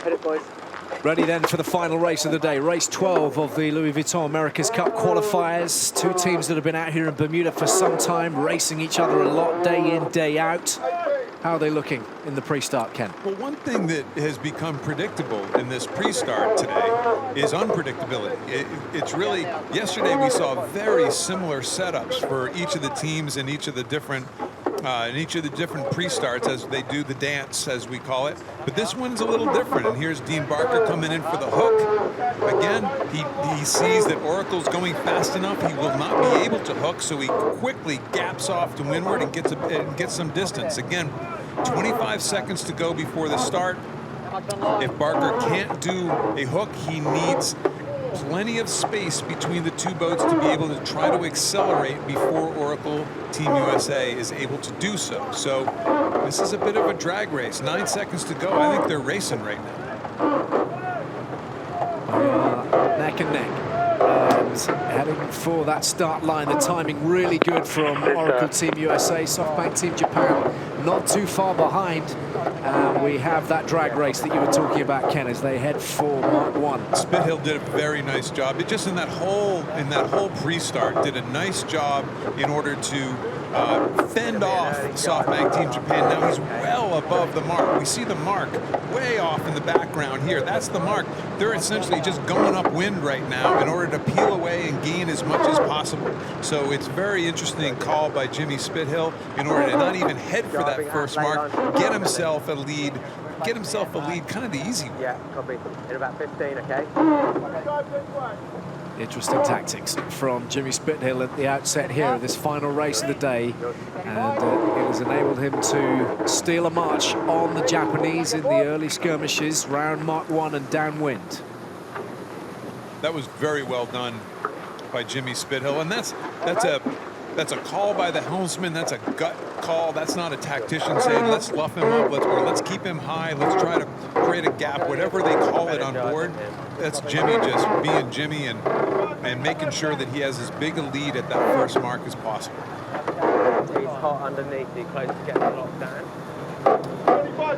Hit it, boys. Ready then for the final race of the day, race 12 of the Louis Vuitton America's Cup qualifiers. Two teams that have been out here in Bermuda for some time, racing each other a lot, day in, day out. How are they looking in the pre-start, Ken? Well, one thing that has become predictable in this pre-start today is unpredictability. It's really, yesterday we saw very similar setups for each of the teams and each of the different pre-starts as they do the dance, as we call it. But this one's a little different, and here's Dean Barker coming in for the hook. Again, he sees that Oracle's going fast enough. He will not be able to hook, so he quickly gaps off to windward and gets some distance. Again, 25 seconds to go before the start. If Barker can't do a hook, he needs plenty of space between the two boats to be able to try to accelerate before Oracle Team USA is able to do so. So this is a bit of a drag race. 9 seconds to go. I think they're racing right now. Neck and neck. And heading for that start line. The timing really good from Oracle Team USA. SoftBank Team Japan not too far behind. And we have that drag race that you were talking about, Ken, as they head for Mark 1. Spithill did a very nice job. It just in that whole pre-start did a nice job in order to fend off SoftBank Team Japan. Now he's well above the mark. We see the mark way off in the background here. That's the mark. They're essentially just going upwind right now in order to peel away and gain as much as possible. So it's very interesting call by Jimmy Spithill in order to not even head for that first mark, get himself a lead kind of the easy way. Yeah, copy. In about 15, okay? Interesting tactics from Jimmy Spithill at the outset here of this final race of the day, and it has enabled him to steal a march on the Japanese in the early skirmishes round Mark 1 and downwind. That was very well done by Jimmy Spithill, and that's a call by the helmsman. That's a gut call. That's not a tactician saying let's luff him up, let's keep him high, let's try to create a gap, whatever they call it on board. That's Jimmy just being Jimmy and making sure that he has as big a lead at that first mark as possible. He's hot underneath you, close to getting locked down.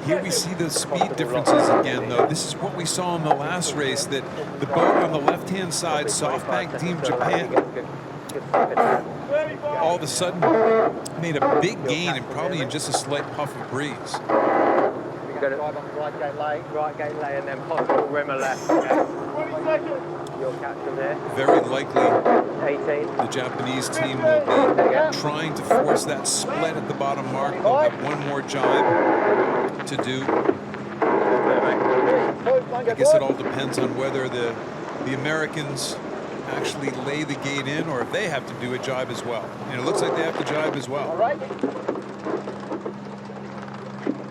Here we see the speed differences again, though. This is what we saw in the last race, that the boat on the left-hand side, SoftBank Team Japan, all of a sudden made a big gain and probably in just a slight puff of breeze. You've got to drive on the right gate lay, and then possible rimmer left. Okay. You'll catch them there. Very likely 18. the Japanese team will be trying to force that split at the bottom mark. They'll have one more jibe to do. I guess it all depends on whether the Americans actually lay the gate in or if they have to do a jibe as well. And it looks like they have to jibe as well.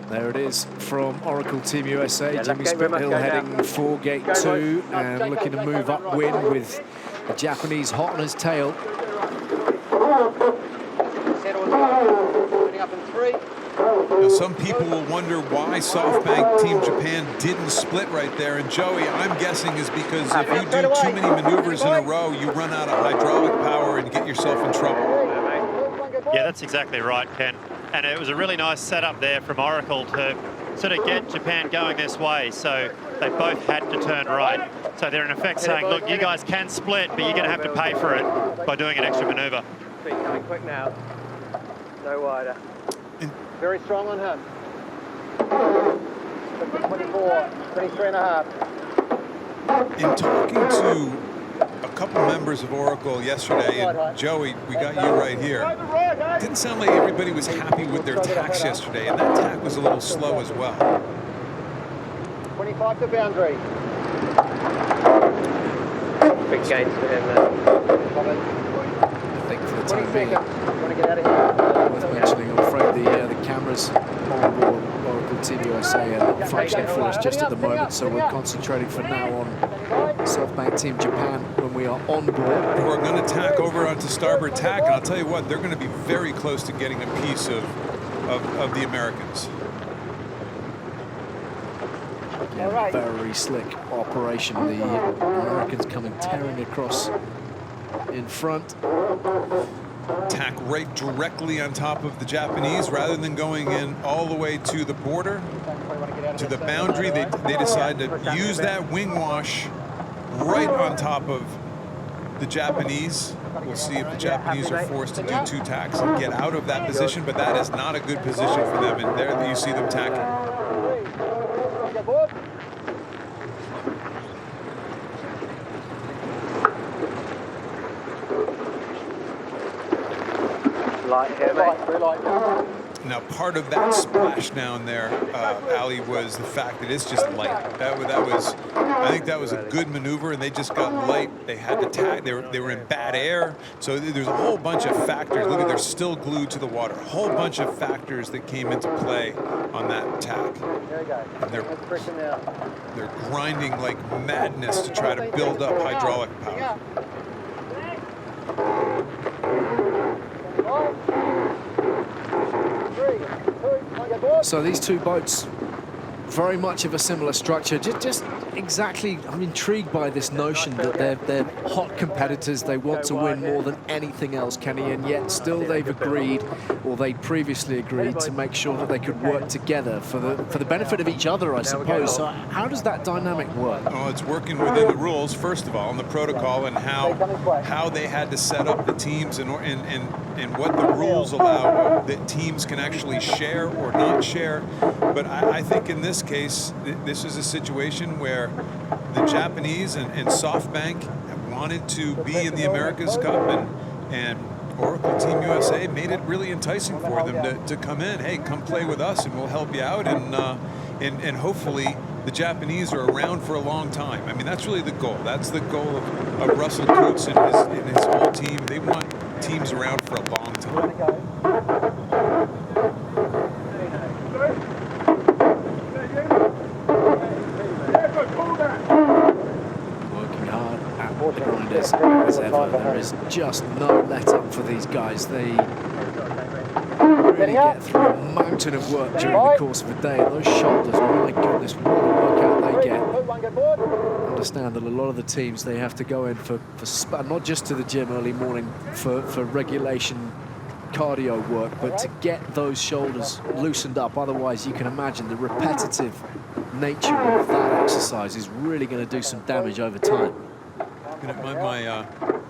There it is from Oracle Team USA. Jimmy Spithill heading for gate 2 and looking to move upwind with the Japanese hot on his tail. Now, some people will wonder why SoftBank Team Japan didn't split right there. And Joey, I'm guessing is because if you do too many maneuvers in a row, you run out of hydraulic power and get yourself in trouble. Yeah, that's exactly right, Ken. And it was a really nice setup there from Oracle to sort of get Japan going this way. So they both had to turn right. So they're in effect saying, look, you guys can split, but you're going to have to pay for it by doing an extra maneuver. Speed coming quick now. No wider. Very strong on him. 24, 23 and a half. In talking to a couple members of Oracle yesterday, and Joey, we got you right here, it didn't sound like everybody was happy with their tacks yesterday, and that tack was a little slow as well. 25 to boundary. Big gains for him there. I think for the time being, Want to get out of here? worth mentioning, I'm afraid the cameras on board Oracle Team USA are not functioning for us just at the moment, so we're concentrating for now on SoftBank Team Japan when we are on board. We're going to tack over onto starboard tack, and I'll tell you what, they're going to be very close to getting a piece of the Americans. Yeah, very slick operation. The Americans coming tearing across in front. Tack right directly on top of the Japanese rather than going in all the way to the border. to the boundary. They decide to use that wing wash right on top of the Japanese. We'll see if the Japanese are forced to do 2 tacks and get out of that position, but that is not a good position for them. And there you see them tacking. Light here, mate. Now, part of that splashdown there, Ali, was the fact that it's just light. I think that was a good maneuver, and they just got light. They had to tag. They were in bad air. So there's a whole bunch of factors. Look at, they're still glued to the water. A whole bunch of factors that came into play on that tack. And they're grinding like madness to try to build up hydraulic power. So these two boats, very much of a similar structure. Just exactly, I'm intrigued by this notion that they're hot competitors. They want to win more than anything else, Kenny, and yet still they've agreed, or they previously agreed, to make sure that they could work together for the benefit of each other, I suppose. So how does that dynamic work? Oh, it's working within the rules, first of all, and the protocol, and how they had to set up the teams and what the rules allow that teams can actually share or not share. But I think in this case, this is a situation where the Japanese and SoftBank have wanted to be in the America's Cup, and Oracle Team USA made it really enticing for them to come in. Hey, come play with us and we'll help you out, and hopefully the Japanese are around for a long time. I mean, that's really the goal. That's the goal of Russell Coates and his whole team. They want teams around for a long time. Working hard at the grinders as ever. There is just no let up for these guys. They really get through a mountain of work during the course of a day. Those shoulders, my goodness, what a workout they get. Understand that a lot of the teams, they have to go in for not just to the gym early morning for regulation cardio work, but to get those shoulders loosened up. Otherwise, you can imagine the repetitive nature of that exercise is really going to do some damage over time. You know, my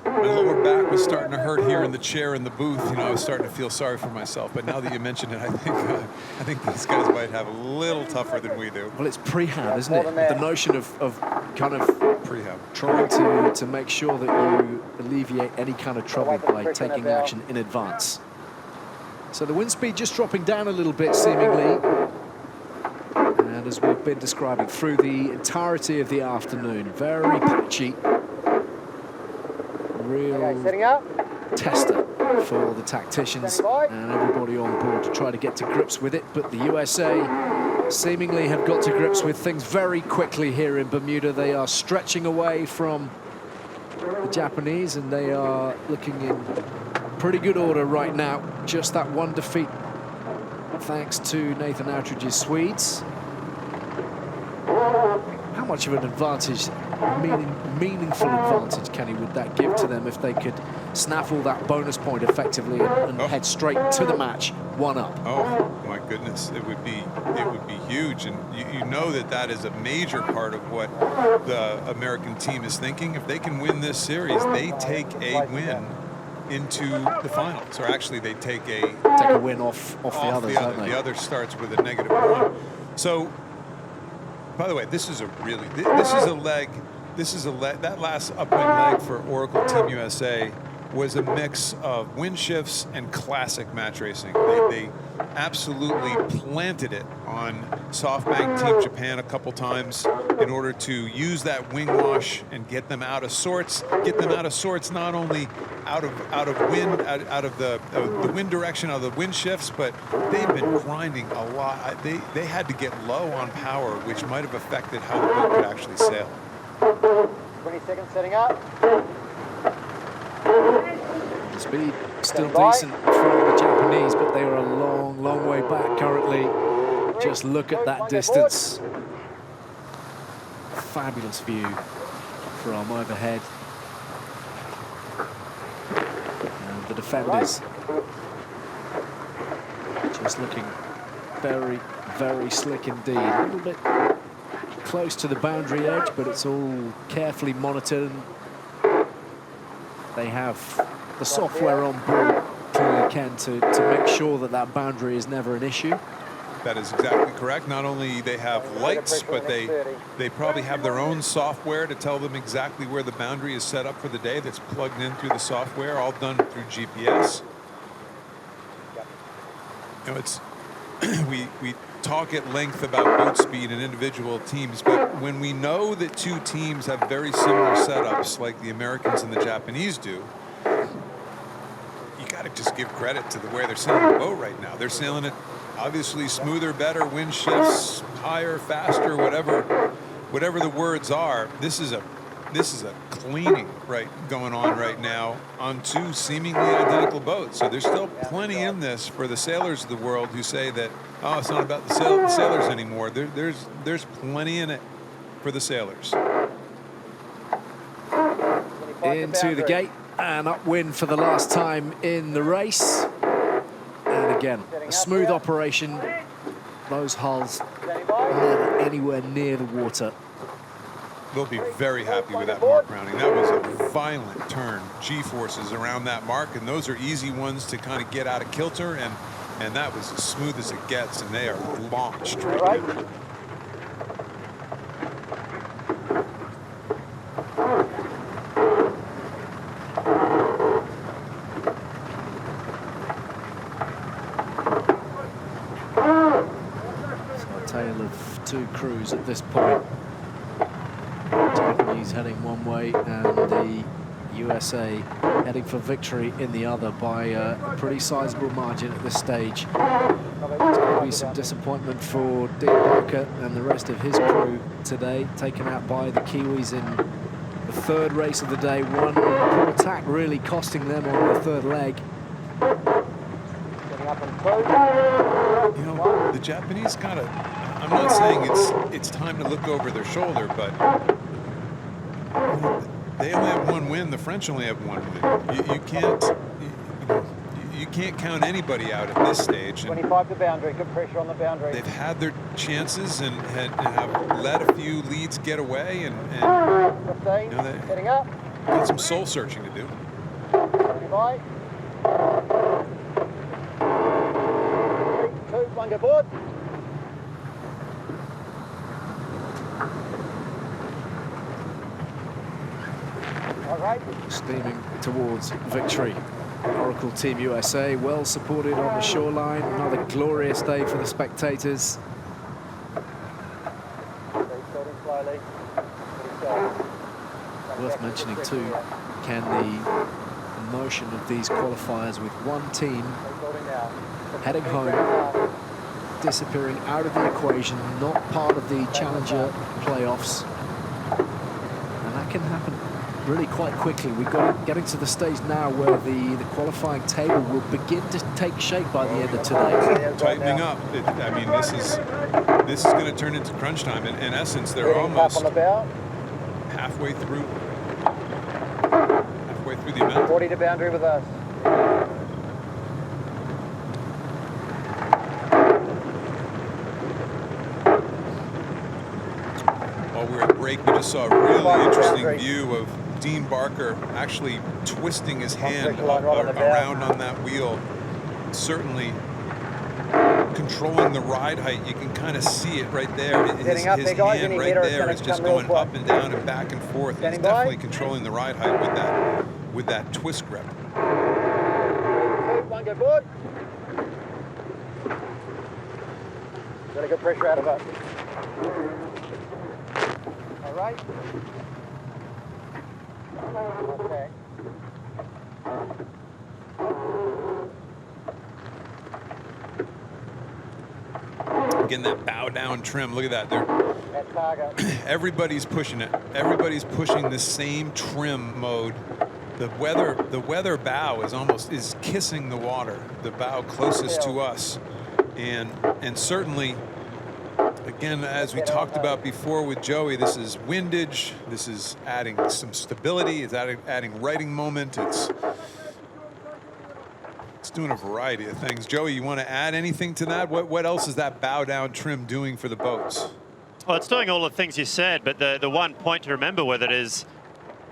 lower back was starting to hurt here in the chair in the booth. You know, I was starting to feel sorry for myself. But now that you mention it, I think these guys might have a little tougher than we do. Well, it's prehab, isn't it? The notion of kind of Prehab. trying to make sure that you alleviate any kind of trouble by taking action in advance. So the wind speed just dropping down a little bit, seemingly. And as we've been describing through the entirety of the afternoon, very patchy. Real tester for the tacticians and everybody on board to try to get to grips with it. But the USA seemingly have got to grips with things very quickly here in Bermuda. They are stretching away from the Japanese, and they are looking in pretty good order right now. Just that one defeat thanks to Nathan Outridge's Swedes. How much of an advantage, meaningful advantage, Kenny, would that give to them if they could snaffle that bonus point effectively and head straight to the match, 1-up? Oh my goodness, it would be huge, and you know that is a major part of what the American team is thinking. If they can win this series, they take a win into the finals, or actually they take a win off the others, don't they? The other starts with a -1. So, by the way, this is a leg. That last upwind leg for Oracle Team USA was a mix of wind shifts and classic match racing. They absolutely planted it on SoftBank Team Japan a couple times in order to use that wing wash and get them out of sorts. Not only out of wind, out of the wind direction, out of the wind shifts, but they've been grinding a lot. They had to get low on power, which might have affected how the boat could actually sail. 20 seconds setting up. The speed still decent from the Japanese, but they are a long, long way back currently. Just look at that distance. Fabulous view from overhead. And the defenders just looking very, very slick indeed. A little bit close to the boundary edge, but it's all carefully monitored. They have the software on board, clearly, Ken, to make sure that that boundary is never an issue. That is exactly correct. Not only they have lights, but they probably have their own software to tell them exactly where the boundary is set up for the day. That's plugged in through the software, all done through GPS. You know, it's we talk at length about boat speed and individual teams, but when we know that two teams have very similar setups, like the Americans and the Japanese do, you got to just give credit to the way they're sailing the boat right now. They're sailing it obviously smoother, better, wind shifts, higher, faster, whatever the words are. This is a cleaning going on right now on two seemingly identical boats. So there's still plenty in this for the sailors of the world who say that, oh, it's not about the sailors anymore. There's plenty in it for the sailors. Into the gate and upwind for the last time in the race. And again, a smooth operation. Those hulls never anywhere near the water. They'll be very happy with that mark rounding. That was a violent turn, G-forces around that mark, and those are easy ones to kind of get out of kilter, and that was as smooth as it gets, and they are launched right now. Tale of two crews at this point. Japanese heading one way and the USA heading for victory in the other by a pretty sizable margin at this stage. There's going to be some disappointment for Dean Barker and the rest of his crew today, taken out by the Kiwis in the third race of the day. One poor tack really costing them on the third leg. You know, the Japanese kind of, I'm not saying it's time to look over their shoulder, but they only have one win. The French only have one win. You can't count anybody out at this stage. 25 to boundary, good pressure on the boundary. They've had their chances and have let a few leads get away, and 15, you know, heading up. Got some soul searching to do. 25. 3, 2, 1, go board. All right. Steaming towards victory. Oracle Team USA well supported on the shoreline. Another glorious day for the spectators. Worth mentioning too, Ken, the motion of these qualifiers with one team heading home, disappearing out of the equation, not part of the Challenger playoffs. And that can happen really quite quickly. We've got getting to the stage now where the qualifying table will begin to take shape by the end of today. Tightening up. I mean, this is going to turn into crunch time. In essence, they're almost halfway through the event. 40 to boundary with us. While we were at break, we just saw a really interesting view of Dean Barker actually twisting his hand around on that wheel, certainly controlling the ride height. You can kind of see it right there. His hand right there is just going up and down and back and forth. He's definitely controlling the ride height with that twist grip. 2, 1, go board. Got a good pressure out of us. All right. Okay. Again, that bow down trim. Look at that. Everybody's pushing it. Everybody's pushing the same trim mode. The weather bow is kissing the water. The bow closest to us, and certainly, again, as we talked about before with Joey, this is windage. This is adding some stability. It's adding righting moment. It's It's doing a variety of things. Joey, you want to add anything to that? What else is that bow down trim doing for the boats? Well, it's doing all the things you said, but the one point to remember with it is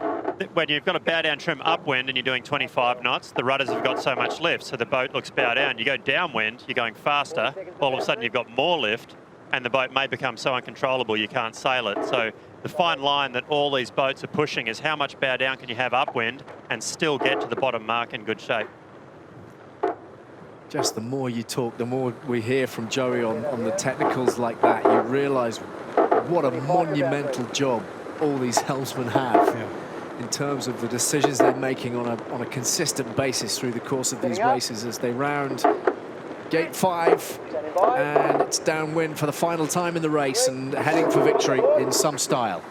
that when you've got a bow down trim upwind and you're doing 25 knots, the rudders have got so much lift, so the boat looks bow down. You go downwind, you're going faster, all of a sudden you've got more lift, and the boat may become so uncontrollable you can't sail it. So the fine line that all these boats are pushing is how much bow down can you have upwind and still get to the bottom mark in good shape. Just the more you talk, the more we hear from Joey on the technicals like that, you realise what a monumental job all these helmsmen have in terms of the decisions they're making on a consistent basis through the course of these races as they round gate 5, and it's downwind for the final time in the race and heading for victory in some style.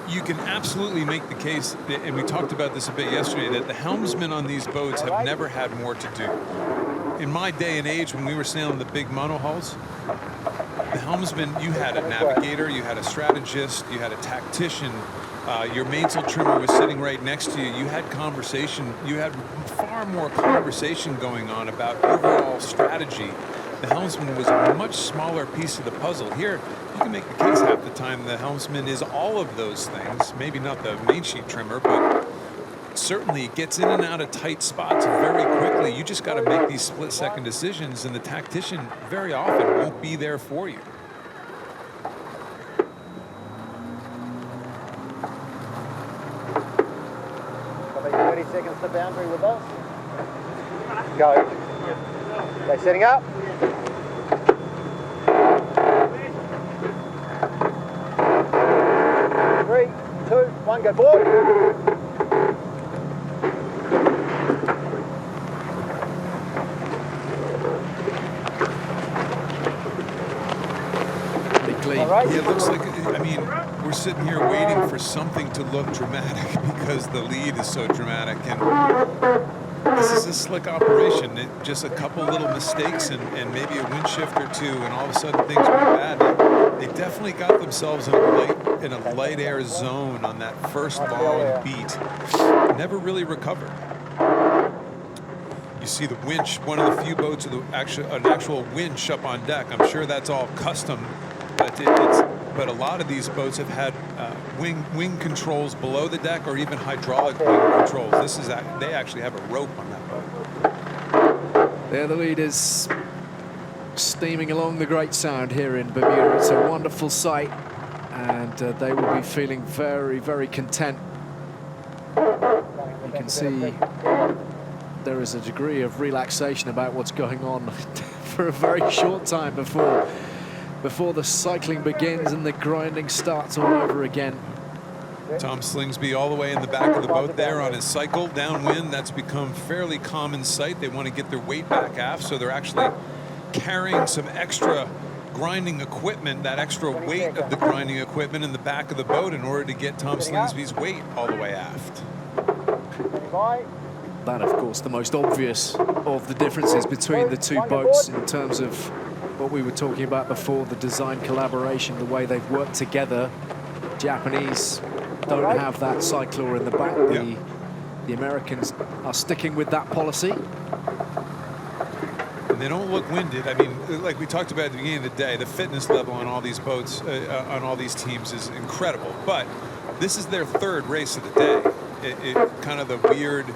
You can absolutely make the case, and we talked about this a bit yesterday, that the helmsmen on these boats have never had more to do. In my day and age, when we were sailing the big monohulls, the helmsman, you had a navigator, you had a strategist, you had a tactician, your mainsail trimmer was sitting right next to you. You had conversation, you had far more conversation going on about overall strategy. The helmsman was a much smaller piece of the puzzle. Here, you can make the case half the time the helmsman is all of those things. Maybe not the main sheet trimmer, but certainly it gets in and out of tight spots very quickly. You just got to make these split-second decisions, and the tactician very often won't be there for you. Got 30 seconds to boundary with us. Go. They setting up? 3, 2, 1, go forward. Big lead. Yeah, it looks like, I mean, we're sitting here waiting for something to look dramatic because the lead is so dramatic. And this is a slick operation. Just a couple little mistakes and maybe a wind shift or two, and all of a sudden things went bad. They definitely got themselves in a light air zone on that first long beat. Never really recovered. You see the winch, one of the few boats with an actual winch up on deck. I'm sure that's all custom, but a lot of these boats have had wing controls below the deck or even hydraulic wing controls. They actually have a rope on that boat. There the lead is steaming along the Great Sound here in Bermuda. It's a wonderful sight, and they will be feeling very, very content. You can see there is a degree of relaxation about what's going on for a very short time before the cycling begins and the grinding starts all over again. Tom Slingsby all the way in the back of the boat there on his cycle downwind. That's become fairly common sight. They want to get their weight back aft, so they're actually carrying some extra grinding equipment, that extra weight of the grinding equipment in the back of the boat in order to get Tom Slingsby's weight all the way aft. That, of course, the most obvious of the differences between the two boats in terms of what we were talking about before, the design collaboration, the way they've worked together. Japanese don't have that cycler in the back. The Americans are sticking with that policy. And they don't look winded. I mean, like we talked about at the beginning of the day, the fitness level on all these boats, on all these teams is incredible. But this is their third race of the day. Kind of the weird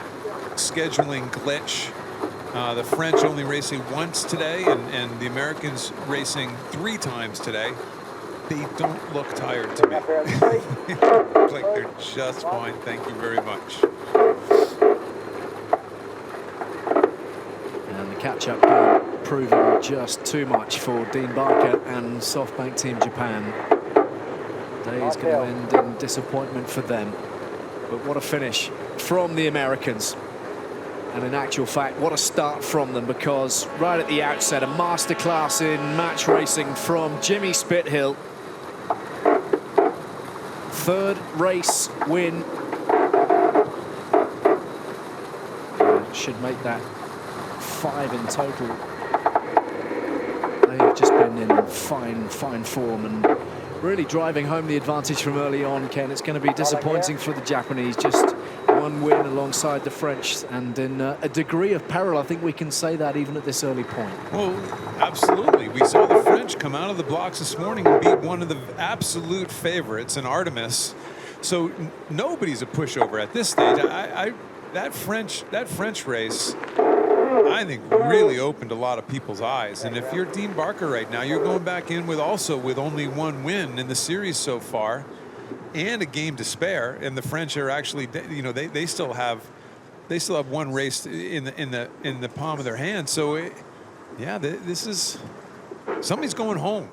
scheduling glitch. The French only racing once today, and the Americans racing 3 times today. They don't look tired to me. They look like they're just fine. Thank you very much. And the catch-up game proving just too much for Dean Barker and SoftBank Team Japan. Day is going to end in disappointment for them. But what a finish from the Americans. And in actual fact, what a start from them, because right at the outset, a masterclass in match racing from Jimmy Spithill. 3rd race win. Should make that 5 in total. They've just been in fine form and really driving home the advantage from early on, Ken. It's going to be disappointing for the Japanese. Just one win alongside the French, and in a degree of peril, I think we can say that even at this early point. Well, absolutely. We saw the French come out of the blocks this morning and beat one of the absolute favorites in Artemis. So nobody's a pushover at this stage. That French race, I think, really opened a lot of people's eyes. And if you're Dean Barker right now, you're going back in with only one win in the series so far, and a game to spare. And the French are actually, you know, they still have one race in the palm of their hand. So, yeah, this is, somebody's going home.